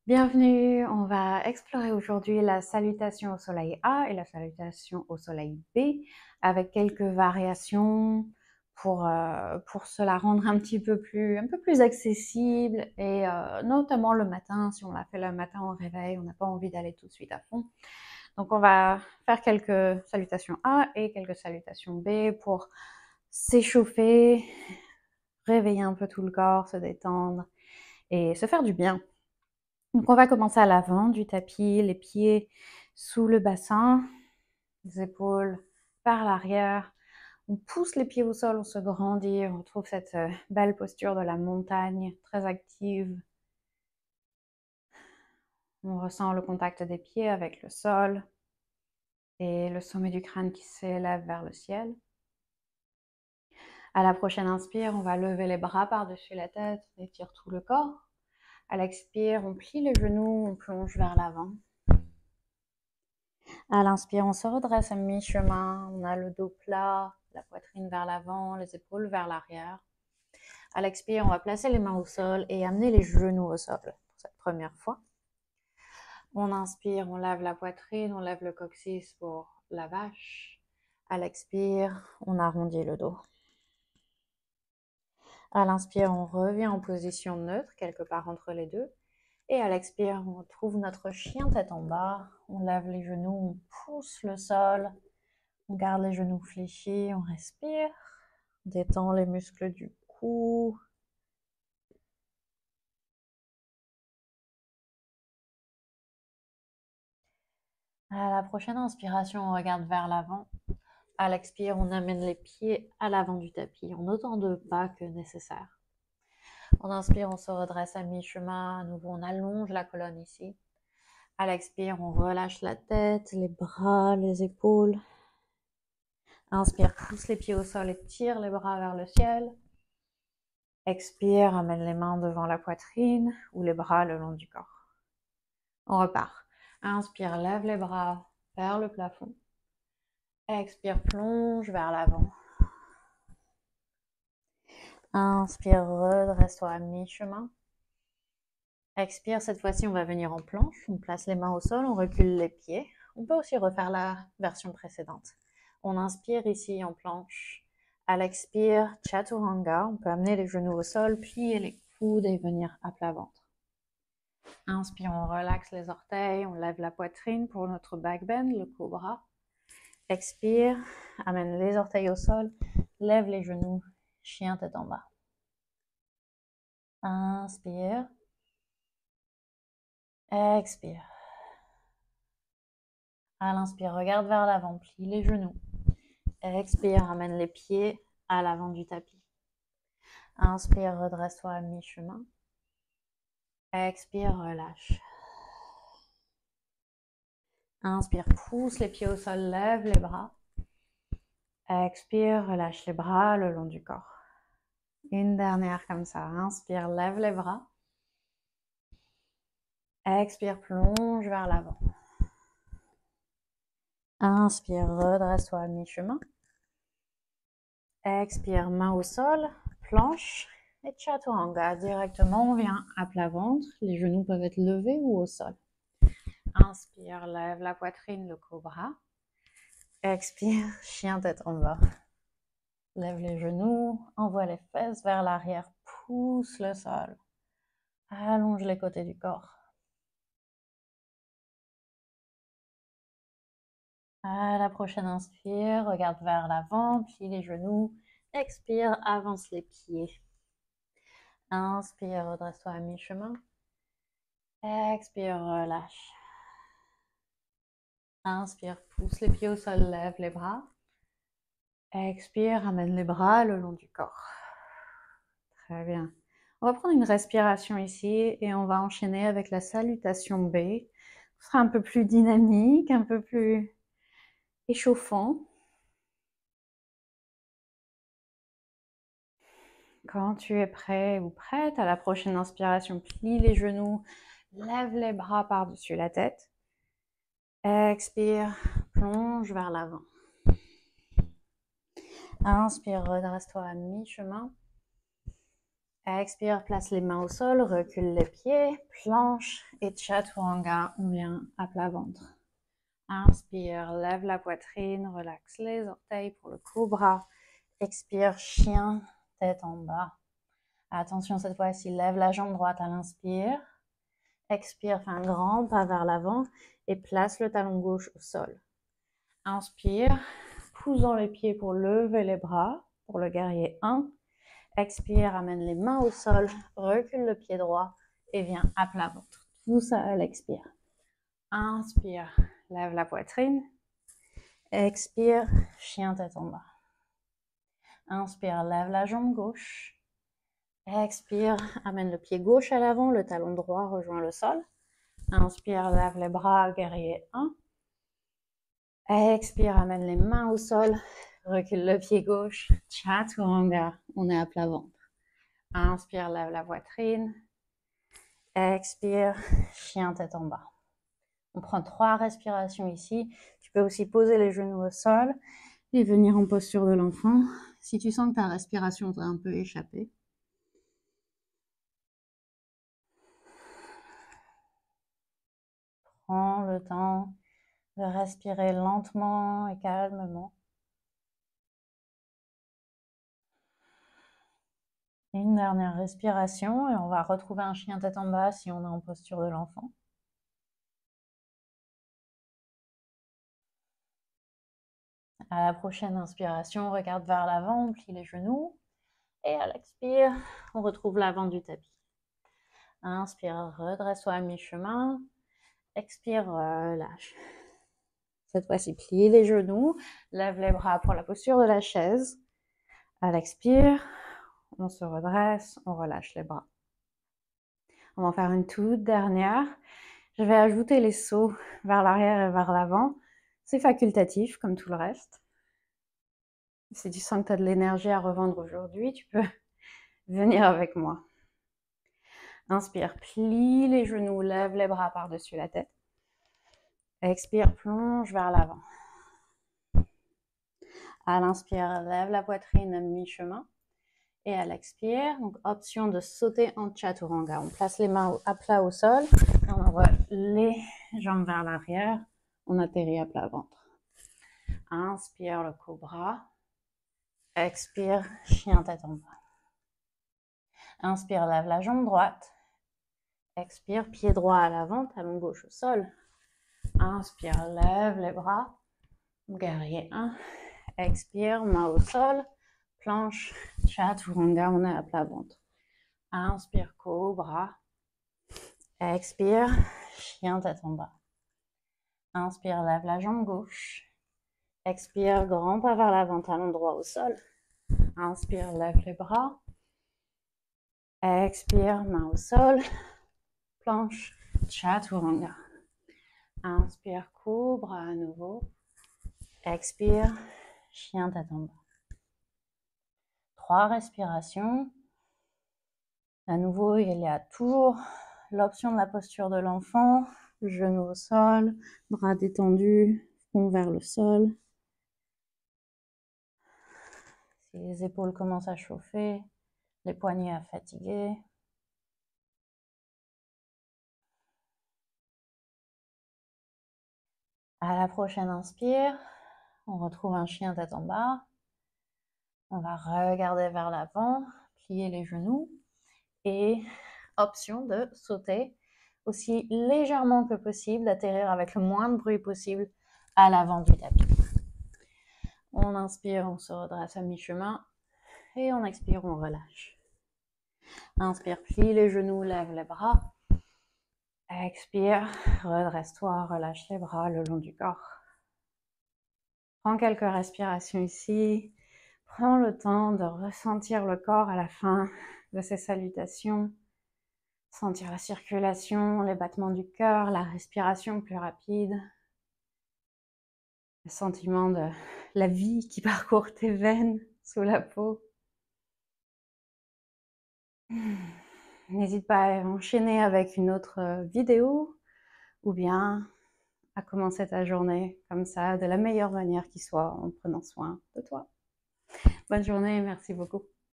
Bienvenue, on va explorer aujourd'hui la salutation au soleil A et la salutation au soleil B avec quelques variations pour se la rendre un peu plus accessible et notamment le matin, si on l'a fait le matin au réveil, on n'a pas envie d'aller tout de suite à fond. Donc on va faire quelques salutations A et quelques salutations B pour s'échauffer, réveiller un peu tout le corps, se détendre et se faire du bien. Donc on va commencer à l'avant du tapis, les pieds sous le bassin, les épaules par l'arrière. On pousse les pieds au sol, on se grandit, on retrouve cette belle posture de la montagne, très active. On ressent le contact des pieds avec le sol et le sommet du crâne qui s'élève vers le ciel. À la prochaine inspire, on va lever les bras par-dessus la tête, on étire tout le corps. À l'expire, on plie les genoux, on plonge vers l'avant. À l'inspire, on se redresse à mi-chemin, on a le dos plat, la poitrine vers l'avant, les épaules vers l'arrière. À l'expire, on va placer les mains au sol et amener les genoux au sol pour cette première fois. On inspire, on lève la poitrine, on lève le coccyx pour la vache. À l'expire, on arrondit le dos. À l'inspire, on revient en position neutre, quelque part entre les deux. Et à l'expire, on trouve notre chien tête en bas. On lève les genoux, on pousse le sol. On garde les genoux fléchis, on respire. On détend les muscles du cou. À la prochaine inspiration, on regarde vers l'avant. À l'expire, on amène les pieds à l'avant du tapis en autant de pas que nécessaire. On inspire, on se redresse à mi-chemin. À nouveau, on allonge la colonne ici. À l'expire, on relâche la tête, les bras, les épaules. Inspire, pousse les pieds au sol et tire les bras vers le ciel. Expire, amène les mains devant la poitrine ou les bras le long du corps. On repart. Inspire, lève les bras vers le plafond. Expire, plonge vers l'avant. Inspire, redresse-toi à mi-chemin. Expire, cette fois-ci, on va venir en planche. On place les mains au sol, on recule les pieds. On peut aussi refaire la version précédente. On inspire ici en planche. À l'expire, Chaturanga. On peut amener les genoux au sol, plier les coudes et venir à plat ventre. Inspire, on relaxe les orteils, on lève la poitrine pour notre back bend, le cobra. Expire, amène les orteils au sol, lève les genoux, chien tête en bas. Inspire. Expire. À l'inspire, regarde vers l'avant, plie les genoux. Expire, amène les pieds à l'avant du tapis. Inspire, redresse-toi à mi-chemin. Expire, relâche. Inspire, pousse les pieds au sol, lève les bras. Expire, relâche les bras le long du corps. Une dernière comme ça. Inspire, lève les bras. Expire, plonge vers l'avant. Inspire, redresse-toi à mi-chemin. Expire, main au sol, planche et Chaturanga. Directement, on vient à plat ventre. Les genoux peuvent être levés ou au sol. Inspire, lève la poitrine, le cobra. Expire, chien tête en bas. Lève les genoux, envoie les fesses vers l'arrière, pousse le sol. Allonge les côtés du corps. À la prochaine inspire, regarde vers l'avant, plie les genoux. Expire, avance les pieds. Inspire, redresse-toi à mi-chemin. Expire, relâche. Inspire, pousse les pieds au sol, lève les bras. Expire, ramène les bras le long du corps. Très bien. On va prendre une respiration ici et on va enchaîner avec la salutation B. Ce sera un peu plus dynamique, un peu plus échauffant. Quand tu es prêt ou prête, à la prochaine inspiration, plie les genoux, lève les bras par-dessus la tête. Expire, plonge vers l'avant. Inspire, redresse-toi à mi-chemin. Expire, place les mains au sol, recule les pieds, planche et chaturanga, on vient à plat ventre. Inspire, lève la poitrine, relaxe les orteils pour le cobra. Expire, chien, tête en bas. Attention cette fois-ci, lève la jambe droite à l'inspire. Expire, fais un grand pas vers l'avant et place le talon gauche au sol. Inspire, pousse dans les pieds pour lever les bras, pour le guerrier 1. Expire, amène les mains au sol, recule le pied droit et viens à plat ventre. Tout seul, expire. Inspire, lève la poitrine. Expire, chien tête en bas. Inspire, lève la jambe gauche. Expire, amène le pied gauche à l'avant, le talon droit rejoint le sol. Inspire, lève les bras, guerrier 1. Expire, amène les mains au sol, recule le pied gauche, chaturanga, on est à plat ventre. Inspire, lève la poitrine. Expire, chien tête en bas. On prend 3 respirations ici. Tu peux aussi poser les genoux au sol et venir en posture de l'enfant. Si tu sens que ta respiration t'a un peu échappé. Prends le temps de respirer lentement et calmement. Une dernière respiration et on va retrouver un chien tête en bas si on est en posture de l'enfant. À la prochaine inspiration, on regarde vers l'avant, on plie les genoux. Et à l'expire, on retrouve l'avant du tapis. Inspire, redresse-toi à mi-chemin. Expire, relâche. Cette fois-ci, plie les genoux, lève les bras pour la posture de la chaise. À l'expire, on se redresse, on relâche les bras. On va en faire une toute dernière. Je vais ajouter les sauts vers l'arrière et vers l'avant. C'est facultatif, comme tout le reste. Si tu sens que tu as de l'énergie à revendre aujourd'hui, tu peux venir avec moi. Inspire, plie les genoux, lève les bras par-dessus la tête. Expire, plonge vers l'avant. À l'inspire, lève la poitrine à mi-chemin. Et à l'expire, donc option de sauter en chaturanga. On place les mains à plat au sol. Et on envoie les jambes vers l'arrière. On atterrit à plat ventre. Inspire le cobra. Expire, chien tête en bas. Inspire, lève la jambe droite. Expire, pied droit à l'avant, talon gauche au sol. Inspire, lève les bras. Guerrier 1. Expire, main au sol. Planche, chaturanga, on est à plat ventre. Inspire, cobra. Expire, chien tête en bas. Inspire, lève la jambe gauche. Expire, grand pas vers l'avant, talon droit au sol. Inspire, lève les bras. Expire, main au sol. Planche, chaturanga. Inspire, cobra à nouveau. Expire, chien tête en bas. 3 respirations. À nouveau, il y a toujours l'option de la posture de l'enfant. Genoux au sol, bras détendus, front vers le sol. Si les épaules commencent à chauffer, les poignets à fatiguer. À la prochaine inspire, on retrouve un chien tête en bas. On va regarder vers l'avant, plier les genoux et option de sauter aussi légèrement que possible, d'atterrir avec le moins de bruit possible à l'avant du tapis. On inspire, on se redresse à mi-chemin et on expire, on relâche. Inspire, plie les genoux, lève les bras. Expire, redresse-toi, relâche les bras le long du corps. Prends quelques respirations ici. Prends le temps de ressentir le corps à la fin de ces salutations. Sentir la circulation, les battements du cœur, la respiration plus rapide. Le sentiment de la vie qui parcourt tes veines sous la peau. N'hésite pas à enchaîner avec une autre vidéo ou bien à commencer ta journée comme ça, de la meilleure manière qui soit, en prenant soin de toi. Bonne journée et merci beaucoup.